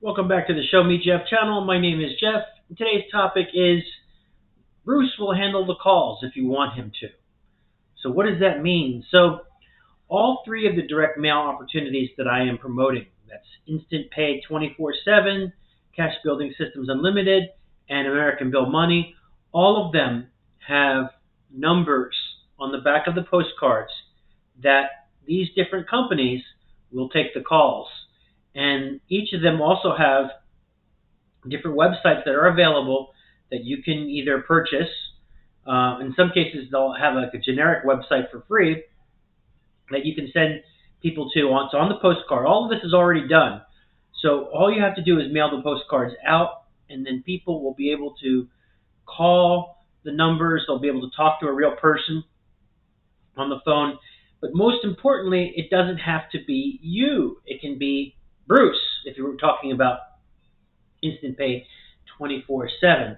Welcome back to the Show Me Jeff channel. My name is Jeff. And today's topic is Bruce will handle the calls if you want him to. So what does that mean? So all three of the direct mail opportunities that I am promoting, that's Instant Pay 24/7, Cash Building Systems Unlimited, and American Bill Money, all of them have numbers on the back of the postcards that these different companies will take the calls. And each of them also have different websites that are available that you can either purchase. In some cases, they'll have like a generic website for free that you can send people to. It's on the postcard. All of this is already done. So all you have to do is mail the postcards out, and then people will be able to call the numbers. They'll be able to talk to a real person on the phone. But most importantly, it doesn't have to be you. It can be Bruce, if you were talking about Instant Pay 24/7.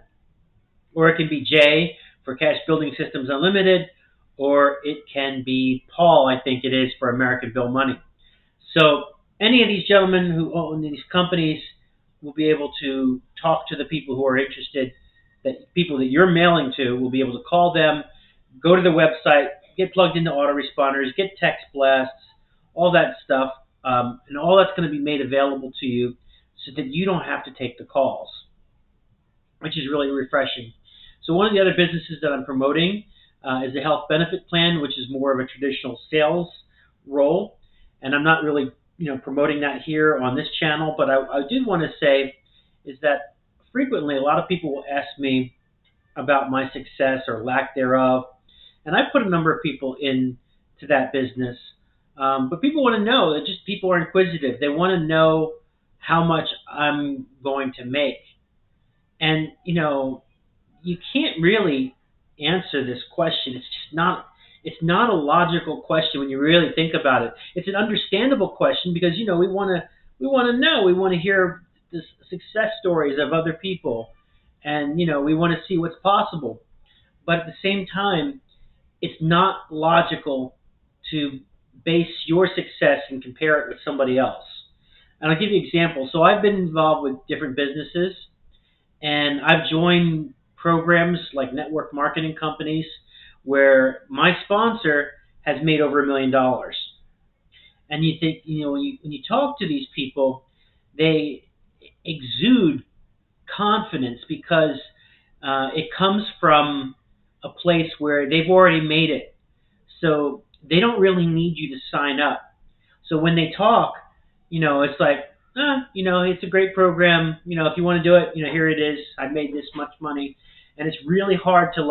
Or it can be Jay for Cash Building Systems Unlimited, or it can be Paul, I think it is, for American Bill Money. So any of these gentlemen who own these companies will be able to talk to the people who are interested, that people that you're mailing to will be able to call them, go to the website, get plugged into autoresponders, get text blasts, all that stuff, and all that's going to be made available to you so that you don't have to take the calls, which is really refreshing. So one of the other businesses that I'm promoting is the health benefit plan, which is more of a traditional sales role. And I'm not really promoting that here on this channel, but I did want to say is that frequently a lot of people will ask me about my success or lack thereof. And I put a number of people into that business. But people want to know, that just people are inquisitive. They want to know how much I'm going to make. And, you can't really answer this question. It's not a logical question when you really think about it. It's an understandable question because, we want to know. We want to hear the success stories of other people. And, we want to see what's possible. But at the same time, it's not logical to base your success and compare it with somebody else. And I'll give you an example. So I've been involved with different businesses, and I've joined programs like network marketing companies where my sponsor has made over $1 million. And you think, when you talk to these people, they exude confidence because it comes from a place where they've already made it. So they don't really need you to sign up. So when they talk, it's like, it's a great program. If you want to do it, here it is. I made this much money. And it's really hard to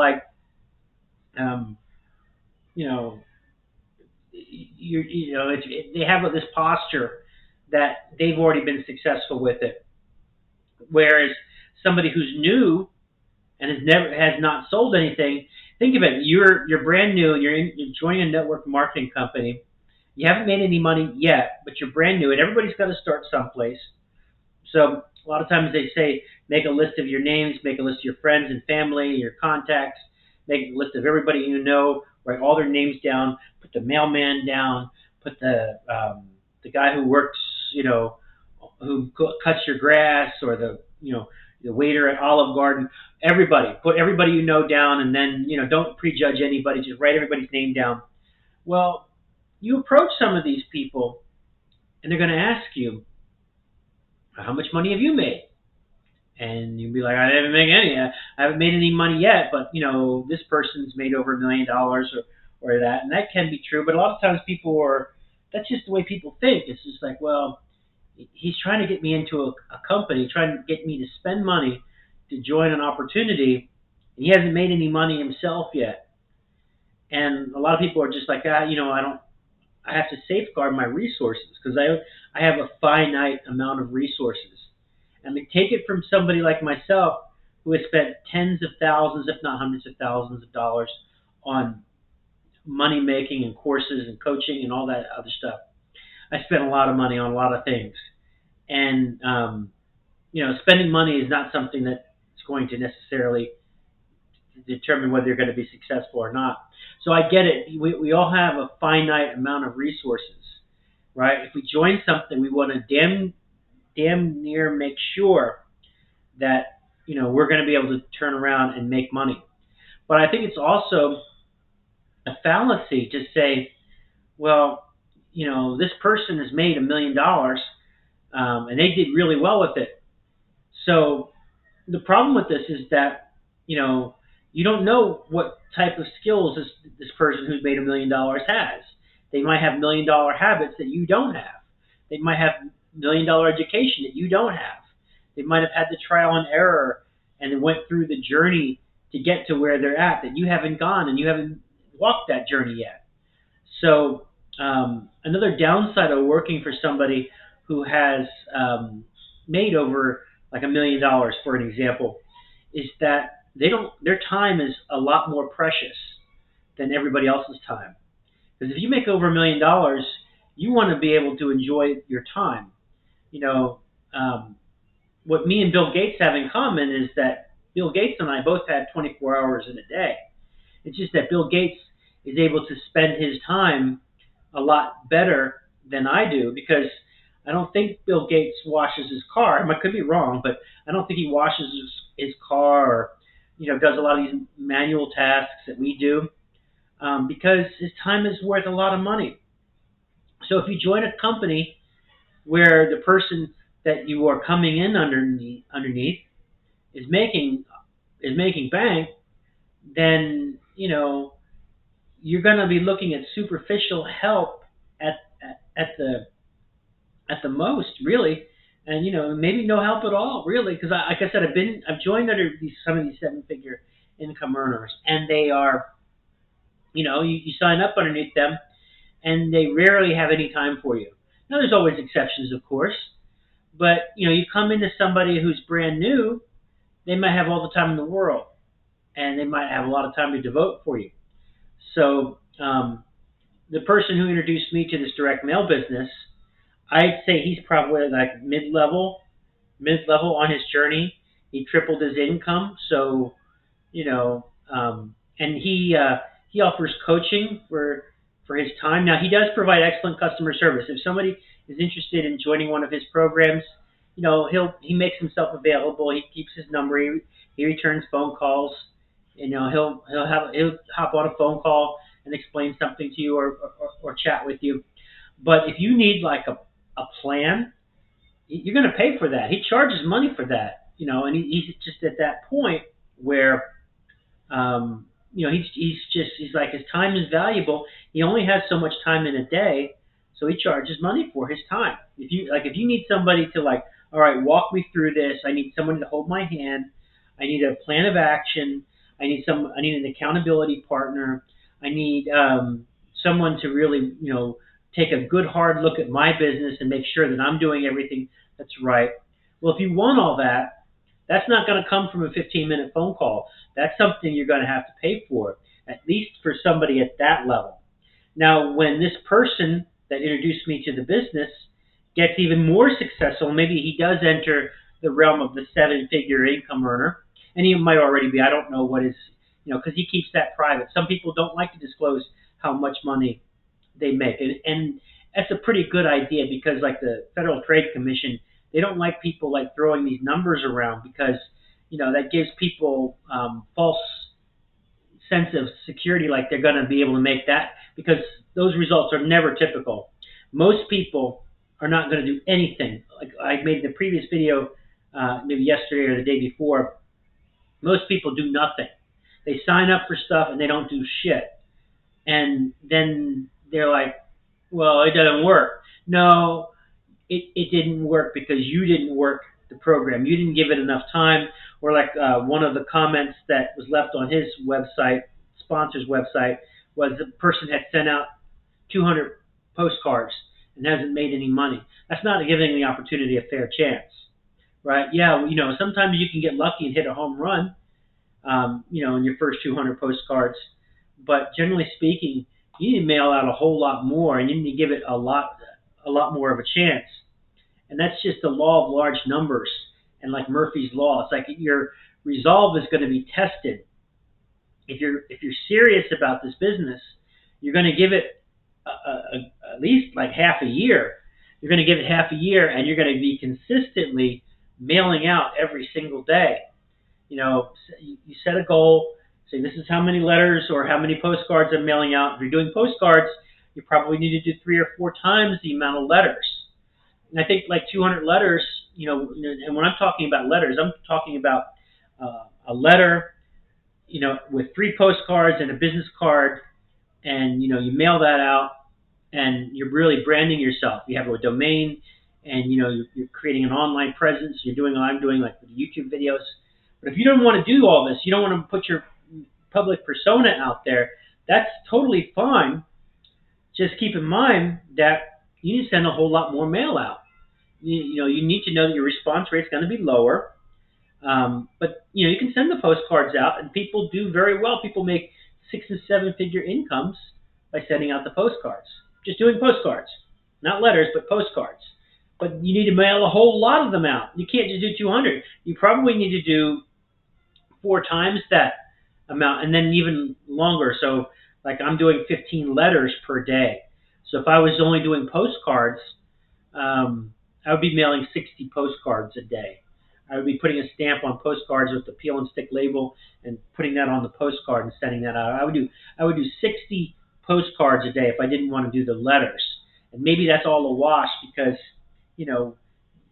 they have this posture that they've already been successful with it. Whereas somebody who's new and has not sold anything, think of it. You're brand new. You're joining a network marketing company. You haven't made any money yet, but you're brand new, and everybody's got to start someplace. So a lot of times they say, make a list of your names, make a list of your friends and family, your contacts, make a list of everybody you know, write all their names down, put the mailman down, put the guy who works, who cuts your grass, or the waiter at Olive Garden. Put everybody you know down, and then don't prejudge anybody. Just write everybody's name down. Well, you approach some of these people, and they're going to ask you, how much money have you made? And you'd be like, I haven't made any. I haven't made any money yet, but this person's made over $1 million or that, and that can be true. But a lot of times that's just the way people think. It's just like, well, he's trying to get me into a company, trying to get me to spend money to join an opportunity, and he hasn't made any money himself yet. And a lot of people are just like, I have to safeguard my resources because I have a finite amount of resources. And to take it from somebody like myself who has spent tens of thousands, if not hundreds of thousands of dollars on money making and courses and coaching and all that other stuff. I spent a lot of money on a lot of things. And, spending money is not something that's going to necessarily determine whether you're going to be successful or not. So I get it. We all have a finite amount of resources, right? If we join something, we want to damn damn near make sure that we're going to be able to turn around and make money. But I think it's also a fallacy to say, well, this person has made $1 million, and they did really well with it. So the problem with this is that you don't know what type of skills this person who's made $1 million has. They might have $1 million habits that you don't have. They might have $1 million education that you don't have. They might have had the trial and error and went through the journey to get to where they're at that you haven't gone, and you haven't walked that journey yet. So another downside of working for somebody who has made over like $1 million, for an example, is that their time is a lot more precious than everybody else's time. Because if you make over $1 million, you want to be able to enjoy your time. What me and Bill Gates have in common is that Bill Gates and I both had 24 hours in a day. It's just that Bill Gates is able to spend his time a lot better than I do, because I don't think Bill Gates washes his car. I could be wrong, but I don't think he washes his car or does a lot of these manual tasks that we do, because his time is worth a lot of money. So if you join a company where the person that you are coming in underneath is making bank, then you're going to be looking at superficial help at the most, really, and maybe no help at all, really, because like I said, I've joined under some of these 7-figure income earners, and they are, you sign up underneath them, and they rarely have any time for you. Now, there's always exceptions, of course, but you come into somebody who's brand new, they might have all the time in the world, and they might have a lot of time to devote for you. So the person who introduced me to this direct mail business, I'd say he's probably like mid-level on his journey. He tripled his income, so and he offers coaching for his time. Now, he does provide excellent customer service. If somebody is interested in joining one of his programs, he makes himself available. He keeps his number. He returns phone calls. He'll hop on a phone call and explain something to you or chat with you. But if you need like a plan, you're going to pay for that. He charges money for that, and he's just at that point where, he's like, his time is valuable. He only has so much time in a day, so he charges money for his time. If you need somebody to all right, walk me through this. I need someone to hold my hand. I need a plan of action. I need an accountability partner. I need someone to really, take a good hard look at my business and make sure that I'm doing everything that's right. Well, if you want all that, that's not going to come from a 15-minute phone call. That's something you're going to have to pay for, at least for somebody at that level. Now, when this person that introduced me to the business gets even more successful, maybe he does enter the realm of the 7-figure income earner, and he might already be. I don't know what his, because he keeps that private. Some people don't like to disclose how much money they make, and that's a pretty good idea, because like the Federal Trade Commission, they don't like people throwing these numbers around, because that gives people false sense of security, like they're going to be able to make that, because those results are never typical. Most people are not going to do anything. Like I made the previous video maybe yesterday or the day before. Most people do nothing. They sign up for stuff and they don't do shit. And then they're like, well, it doesn't work. No, it didn't work because you didn't work the program. You didn't give it enough time. Or like one of the comments that was left on his website, sponsor's website, was the person had sent out 200 postcards and hasn't made any money. That's not giving the opportunity a fair chance, right? Yeah, sometimes you can get lucky and hit a home run, in your first 200 postcards. But generally speaking, you need to mail out a whole lot more, and you need to give it a lot more of a chance. And that's just the law of large numbers. And like Murphy's Law, it's like your resolve is going to be tested. If you're serious about this business, you're going to give it at least like half a year. you're going to give it half a year, and you're going to be consistently mailing out every single day. You set a goal, say this is how many letters or how many postcards I'm mailing out. If you're doing postcards, you probably need to do 3 or 4 times the amount of letters. And I think like 200 letters, and when I'm talking about letters, I'm talking about a letter, with 3 postcards and a business card, and you mail that out, and you're really branding yourself. You have a domain, and you're creating an online presence. I'm doing like YouTube videos. But if you don't want to do all this, you don't want to put your public persona out there, that's totally fine. Just keep in mind that you need to send a whole lot more mail out. You need to know that your response rate is going to be lower. But you can send the postcards out, and people do very well. People make 6- and 7-figure incomes by sending out the postcards. Just doing postcards, not letters, but postcards. But you need to mail a whole lot of them out. You can't just do 200. You probably need to do 4 times that amount, and then even longer. So, like I'm doing 15 letters per day. So if I was only doing postcards, I would be mailing 60 postcards a day. I would be putting a stamp on postcards with the peel and stick label and putting that on the postcard and sending that out. I would do 60 postcards a day if I didn't want to do the letters. And maybe that's all a wash because,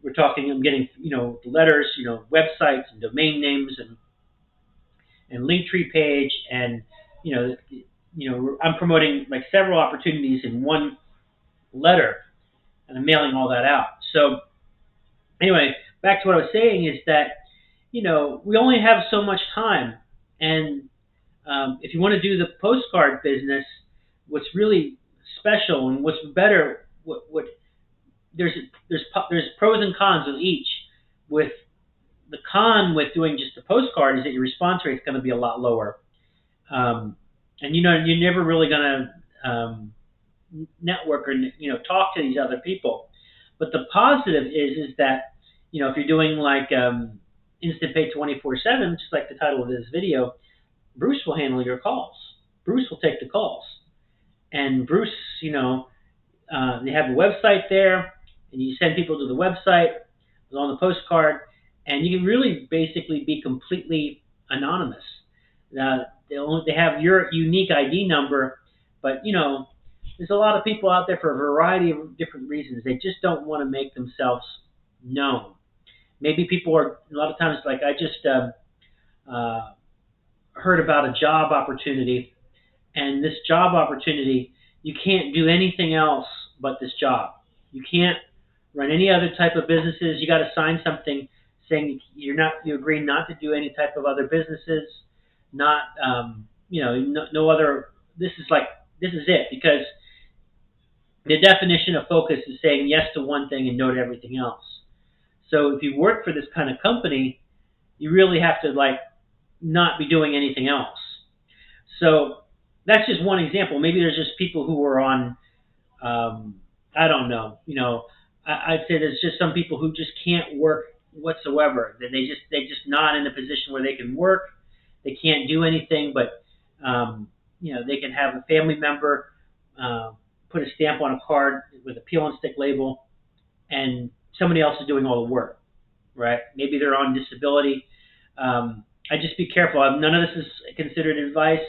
we're talking, I'm getting, the letters, websites and domain names and Linktree page, and I'm promoting like several opportunities in one letter, and I'm mailing all that out. So anyway, back to what I was saying is that we only have so much time, and if you want to do the postcard business, what's really special and what's better, there's pros and cons with each. With the con with doing just a postcard is that your response rate is going to be a lot lower, and you're never really going to network or talk to these other people. But the positive is that if you're doing like Instant Pay 24/7, just like the title of this video, Bruce will handle your calls. Bruce will take the calls, and Bruce, they have the website there, and you send people to the website on the postcard. And you can really basically be completely anonymous. They have your unique ID number, but there's a lot of people out there for a variety of different reasons. They just don't want to make themselves known. Maybe people are a lot of times like I just heard about a job opportunity, and this job opportunity you can't do anything else but this job. You can't run any other type of businesses. You got to sign something saying you agree not to do any type of other businesses, not no other. This is it, because the definition of focus is saying yes to one thing and no to everything else. So if you work for this kind of company, you really have to not be doing anything else. So that's just one example. Maybe there's just people who are on, I don't know, I'd say there's just some people who just can't work whatsoever. They're just not in a position where they can work. They can't do anything, but they can have a family member put a stamp on a card with a peel and stick label, and somebody else is doing all the work, right? Maybe they're on disability. I just be careful. None of this is considered advice.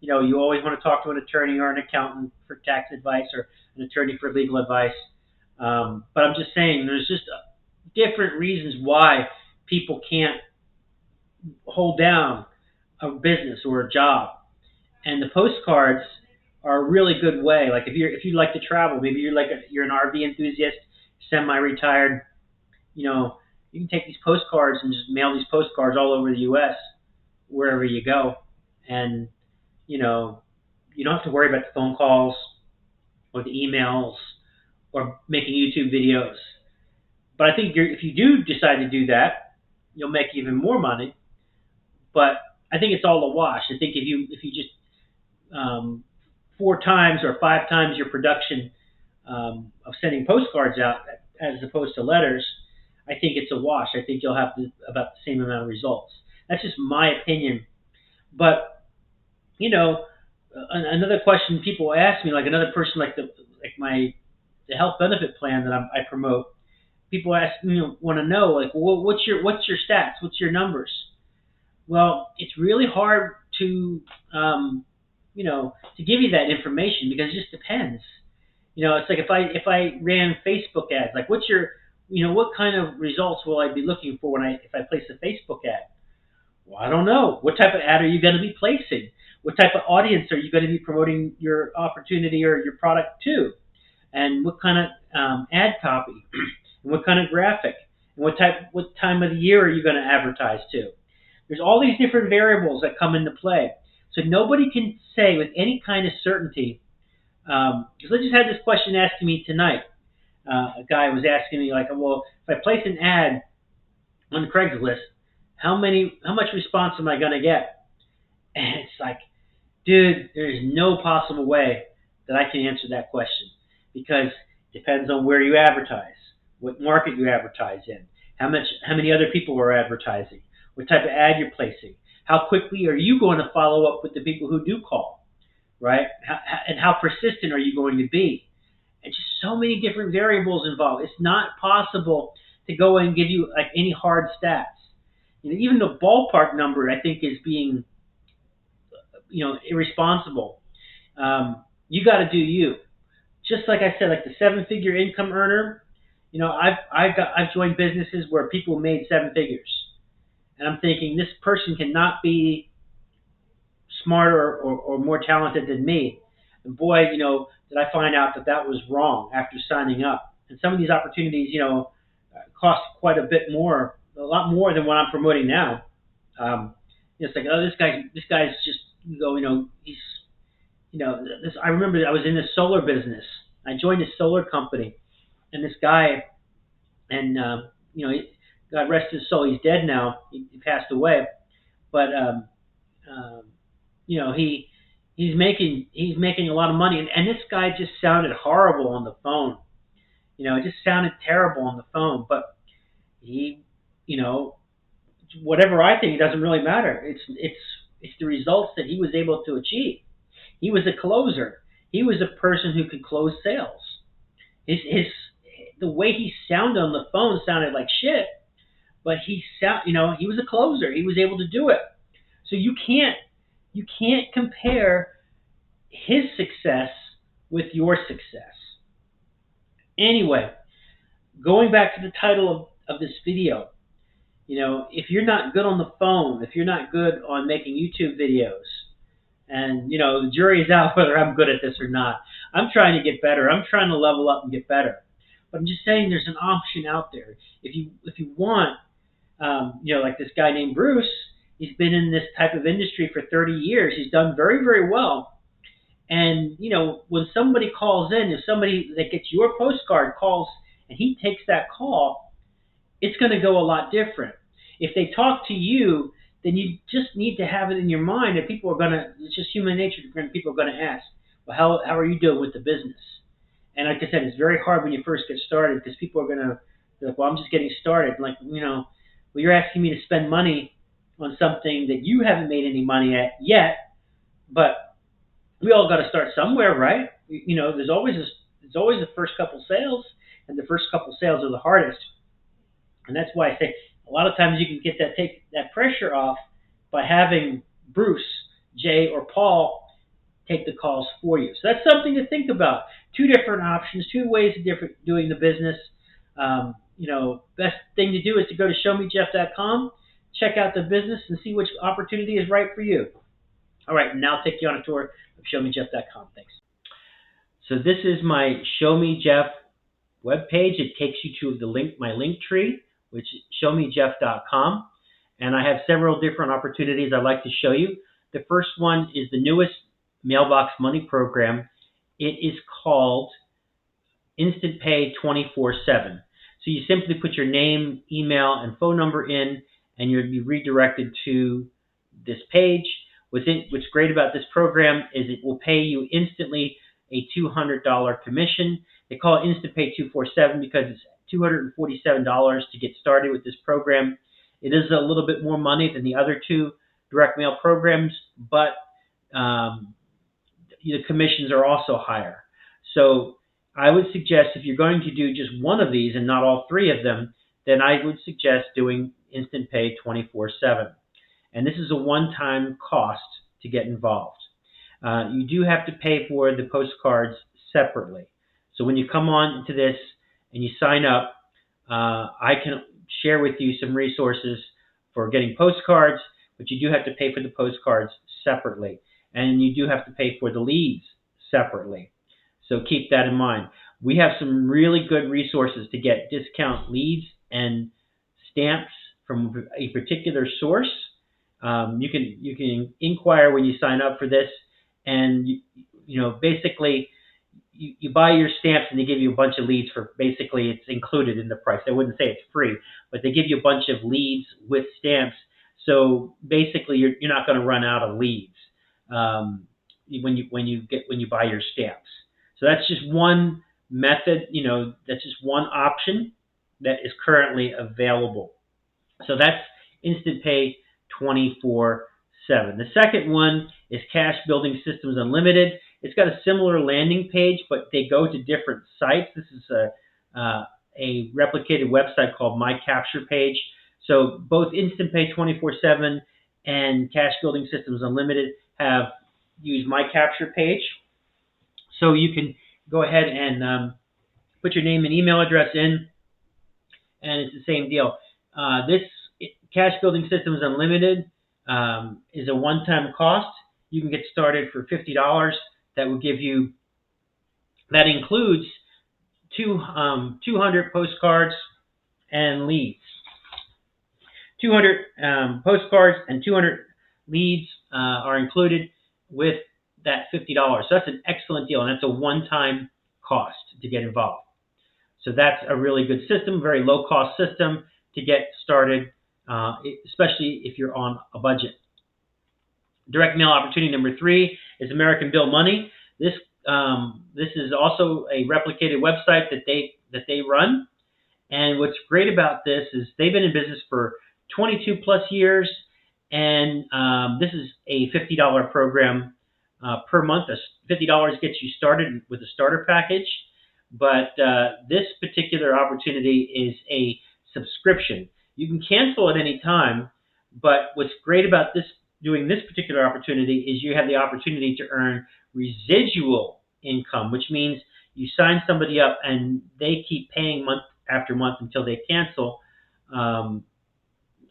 You always want to talk to an attorney or an accountant for tax advice, or an attorney for legal advice. But I'm just saying there's just different reasons why people can't hold down a business or a job. And the postcards are a really good way. Like if you like to travel, maybe you're an RV enthusiast, semi-retired, you can take these postcards and just mail these postcards all over the U.S. wherever you go. And, you don't have to worry about the phone calls or the emails or making YouTube videos. But I think if you do decide to do that, you'll make even more money. But I think it's all a wash. I think if you just 4 times or 5 times your production of sending postcards out as opposed to letters, I think it's a wash. I think you'll have about the same amount of results. That's just my opinion. But another question people ask me, like another person, like my the health benefit plan that I promote, people want to know, like, well, what's your stats? What's your numbers? Well, it's really hard to to give you that information because it just depends. It's like if I ran Facebook ads, like what's your what kind of results will I be looking for if I place a Facebook ad? Well, I don't know. What type of ad are you going to be placing? What type of audience are you going to be promoting your opportunity or your product to? And what kind of ad copy? And what kind of graphic? And what time of the year are you going to advertise to? There's all these different variables that come into play. So nobody can say with any kind of certainty. Because I just had this question asked to me tonight. A guy was asking me, like, well, if I place an ad on Craigslist, how much response am I going to get? And it's like, dude, there is no possible way that I can answer that question because it depends on where you advertise, what market you advertise in, how many other people are advertising, what type of ad you're placing, how quickly are you going to follow up with the people who do call, right? And how persistent are you going to be? And just so many different variables involved. It's not possible to go and give you like any hard stats. Even the ballpark number, I think, is being, irresponsible. You got to do you. Just like I said, like the 7-figure income earner. I've joined businesses where people made 7 figures, and I'm thinking this person cannot be smarter or more talented than me. And boy, did I find out that was wrong after signing up. And some of these opportunities, cost quite a bit more, a lot more than what I'm promoting now. It's like, oh, this guy's just he's this. I remember I was in the solar business. I joined a solar company, and this guy, and God rest his soul, he's dead now. He passed away, but he's making a lot of money, and this guy just sounded horrible on the phone. It just sounded terrible on the phone, but he, whatever I think, it doesn't really matter. It's the results that he was able to achieve. He was a closer. He was a person who could close sales. The way he sounded on the phone sounded like shit, but he was a closer. He was able to do it. So you can't compare his success with your success. Anyway, going back to the title of this video, if you're not good on the phone, if you're not good on making YouTube videos, and the jury is out whether I'm good at this or not. I'm trying to get better. I'm trying to level up and get better. But I'm just saying there's an option out there. If you want, like this guy named Bruce, he's been in this type of industry for 30 years. He's done very, very well. And, when somebody calls in, if somebody that gets your postcard calls and he takes that call, it's going to go a lot different. If they talk to you, then you just need to have it in your mind that people are going to, it's just human nature, people are going to ask, well, how are you doing with the business? And like I said, it's very hard when you first get started because people are going to be like, well, I'm just getting started. Like, well, you're asking me to spend money on something that you haven't made any money at yet, but we all got to start somewhere, right? There's always the first couple sales, and the first couple sales are the hardest. And that's why I say a lot of times you can take that pressure off by having Bruce, Jay, or Paul take the calls for you. So that's something to think about. 2 different options, 2 ways of doing the business. Best thing to do is to go to showmejeff.com, check out the business, and see which opportunity is right for you. All right, now I'll take you on a tour of showmejeff.com. Thanks. So this is my Show Me Jeff webpage. It takes you to my link tree, which is showmejeff.com. And I have several different opportunities I'd like to show you. The first one is the newest mailbox money program. It is called Instant Pay 24/7. So you simply put your name, email, and phone number in, and you'll be redirected to this page. What's great about this program is it will pay you instantly a $200 commission. They call it Instant Pay 247 because it's $247 to get started with this program. It is a little bit more money than the other 2 direct mail programs, but the commissions are also higher. So I would suggest if you're going to do just one of these and not all three of them, then I would suggest doing Instant Pay 24/7. And this is a one-time cost to get involved. You do have to pay for the postcards separately. So when you come on to this and you sign up, I can share with you some resources for getting postcards, but you do have to pay for the postcards separately. And you do have to pay for the leads separately. So keep that in mind. We have some really good resources to get discount leads and stamps from a particular source. You can inquire when you sign up for this, and basically you buy your stamps and they give you a bunch of leads for basically it's included in the price. I wouldn't say it's free, but they give you a bunch of leads with stamps. So basically you're not going to run out of leads when you buy your stamps. So that's just one method. That's just one option that is currently available. So that's Instant Pay 24/7. The second one is Cash Building Systems Unlimited. It's got a similar landing page, but they go to different sites. This is a replicated website called My Capture Page. So both Instant Pay 24/7 and Cash Building Systems Unlimited have used My Capture Page. So you can go ahead and put your name and email address in, and it's the same deal. This Cash Building Systems Unlimited is a one-time cost. You can get started for $50. That includes 200 postcards and leads. 200 postcards and 200 leads are included with that $50. So that's an excellent deal, and that's a one-time cost to get involved. So that's a really good system, very low-cost system to get started, especially if you're on a budget. Direct mail opportunity number 3 is American Bill Money. This is also a replicated website that they run. And what's great about this is they've been in business for 22 plus years, and this is a $50 program per month. $50 gets you started with a starter package, but this particular opportunity is a subscription. You can cancel at any time, but what's great about doing this particular opportunity is you have the opportunity to earn residual income, which means you sign somebody up and they keep paying month after month until they cancel. And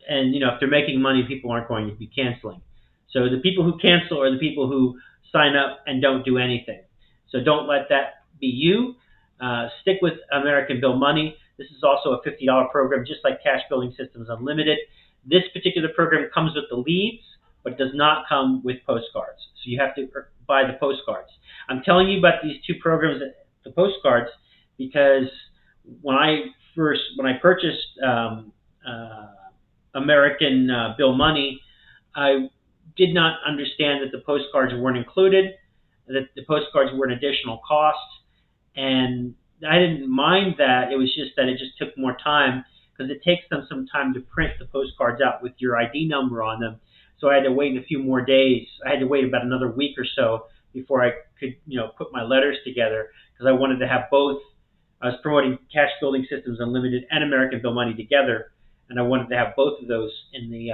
if they're making money, people aren't going to be canceling. So the people who cancel are the people who sign up and don't do anything. So don't let that be you. Stick with American Bill Money. This is also a $50 program, just like Cash Building Systems Unlimited. This particular program comes with the leads, but does not come with postcards. So you have to buy the postcards. I'm telling you about these two programs, the postcards, because when I purchased American Bill Money, I did not understand that the postcards weren't included, that the postcards were an additional cost, and I didn't mind that. It was just that it just took more time because it takes them some time to print the postcards out with your ID number on them. So I had to wait a few more days. I had to wait about another week or so before I could, put my letters together because I wanted to have both. I was promoting Cash Building Systems Unlimited and American Bill Money together, and I wanted to have both of those in the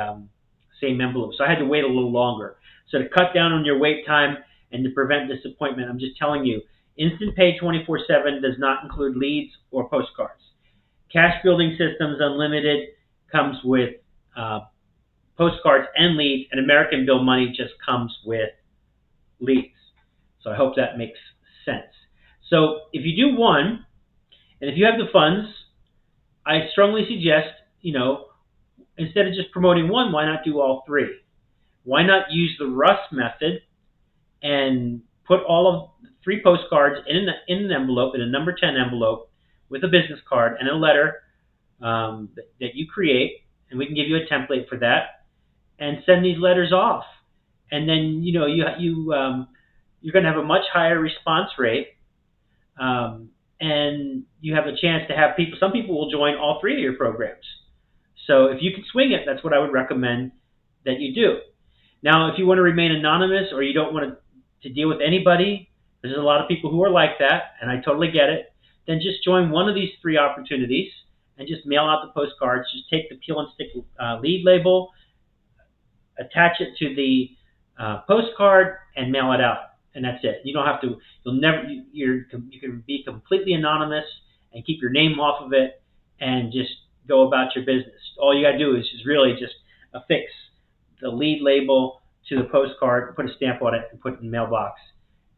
same envelope. So I had to wait a little longer. So to cut down on your wait time and to prevent disappointment, I'm just telling you, Instant Pay 24/7 does not include leads or postcards. Cash Building Systems Unlimited comes with postcards and leads, and American Bill Money just comes with leads. So I hope that makes sense. So if you do one, and if you have the funds, I strongly suggest, instead of just promoting one, why not do all three? Why not use the Russ method and put all of the 3 postcards in an envelope, in a number 10 envelope, with a business card and a letter that you create, and we can give you a template for that, and send these letters off. And then you're going to have a much higher response rate, and you have a chance to have people. Some people will join all 3 of your programs. So if you can swing it, that's what I would recommend that you do. Now, if you want to remain anonymous or you don't want to deal with anybody There's a lot of people who are like that, and I totally get it. Then just join one of these 3 opportunities and just mail out the postcards. Just take the peel and stick lead label, attach it to the postcard, and mail it out. And that's it. You don't have to. You'll never. You can be completely anonymous and keep your name off of it, and just go about your business. All you got to do is really just affix the lead label to the postcard, put a stamp on it, and put it in the mailbox,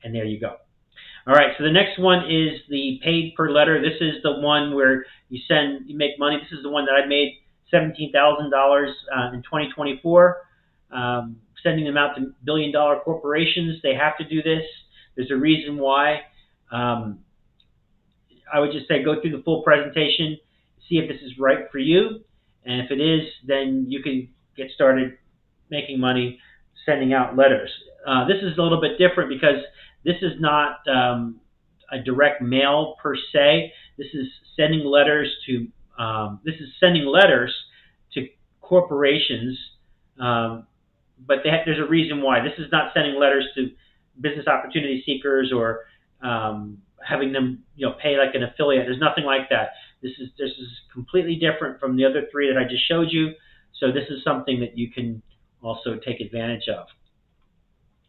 and there you go. All right, so the next one is the paid per letter. This is the one where you make money. This is the one that I made $17,000 in 2024, sending them out to billion-dollar corporations. They have to do this. There's a reason why. I would just say go through the full presentation, see if this is right for you, and if it is, then you can get started making money sending out letters. This is a little bit different because this is not a direct mail per se. This is sending letters to corporations, but there's a reason why. This is not sending letters to business opportunity seekers or having them pay like an affiliate. There's nothing like that. This is completely different from the other 3 that I just showed you. So this is something that you can also take advantage of.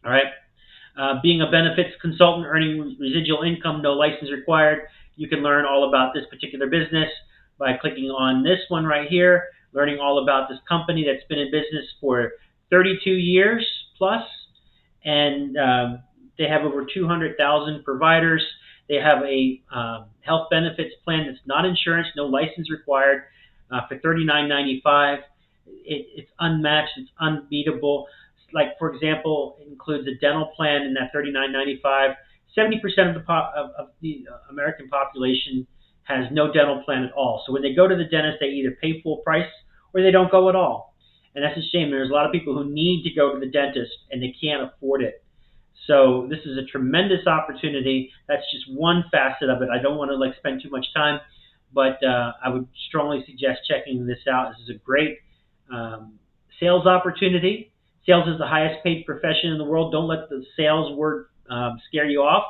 All right. Being a benefits consultant, earning residual income, no license required. You can learn all about this particular business by clicking on this one right here, learning all about this company that's been in business for 32 years plus, and they have over 200,000 providers. They have a health benefits plan that's not insurance, no license required, for $39.95. It's unmatched. It's unbeatable. Like, for example, it includes a dental plan in that $39.95. 70% of the American population has no dental plan at all. So when they go to the dentist, they either pay full price or they don't go at all. And that's a shame. There's a lot of people who need to go to the dentist and they can't afford it. So this is a tremendous opportunity. That's just one facet of it. I don't want to spend too much time, but I would strongly suggest checking this out. This is a great sales opportunity. Sales is the highest paid profession in the world. Don't let the sales word scare you off.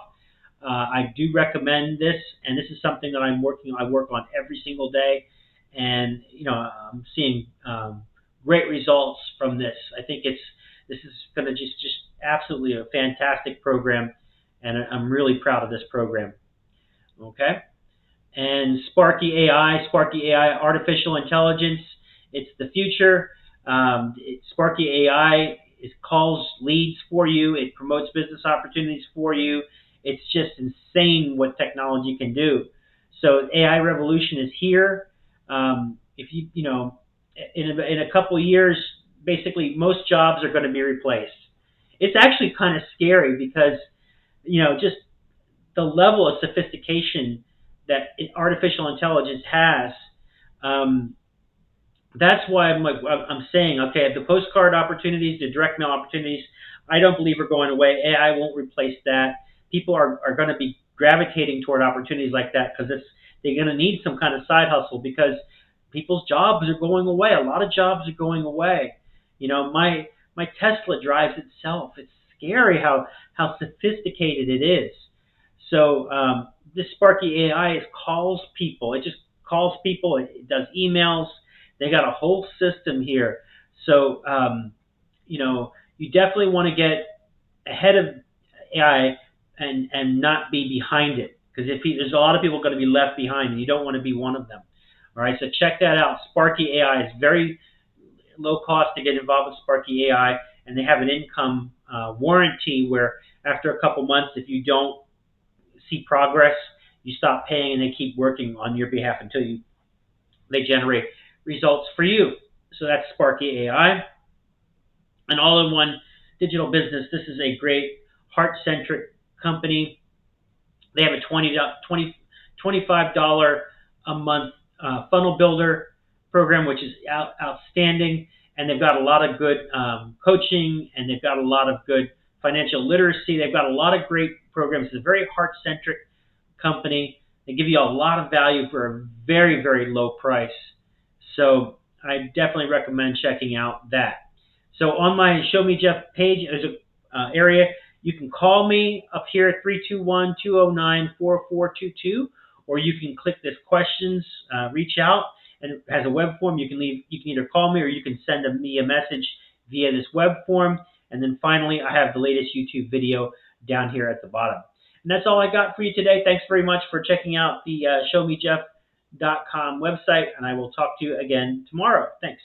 I do recommend this, and this is something that I work on every single day, and I'm seeing great results from this. I think this is going to just absolutely a fantastic program, and I'm really proud of this program. Okay, and Sparky AI, artificial intelligence. It's the future. Sparky AI calls leads for you. It promotes business opportunities for you. It's just insane what technology can do. So AI revolution is here. If in a couple of years, basically most jobs are going to be replaced. It's actually kind of scary because just the level of sophistication that artificial intelligence has. That's why I'm saying, okay, the postcard opportunities, the direct mail opportunities, I don't believe are going away. AI won't replace that. People are going to be gravitating toward opportunities like that because they're going to need some kind of side hustle because people's jobs are going away. A lot of jobs are going away. My Tesla drives itself. It's scary how sophisticated it is. So this Sparky AI calls people. It just calls people. It does emails. They got a whole system here. So, you definitely want to get ahead of AI and not be behind it. Because there's a lot of people going to be left behind, and you don't want to be one of them. All right, so check that out. Sparky AI is very low cost to get involved with Sparky AI, and they have an income warranty where after a couple months, if you don't see progress, you stop paying, and they keep working on your behalf until they generate results for you. So that's Sparky AI. An all-in-one digital business. This is a great heart-centric company. They have a $25 a month funnel builder program, which is outstanding. And they've got a lot of good coaching, and they've got a lot of good financial literacy. They've got a lot of great programs. It's a very heart-centric company. They give you a lot of value for a very, very low price. So I definitely recommend checking out that. So on my Show Me Jeff page, there's an area You can call me up here at 321-209-4422, or you can click this questions, reach out, and it has a web form. You can either call me or you can send me a message via this web form. And then finally, I have the latest YouTube video down here at the bottom. And that's all I got for you today. Thanks very much for checking out the showmejeff.com website, and I will talk to you again tomorrow. Thanks.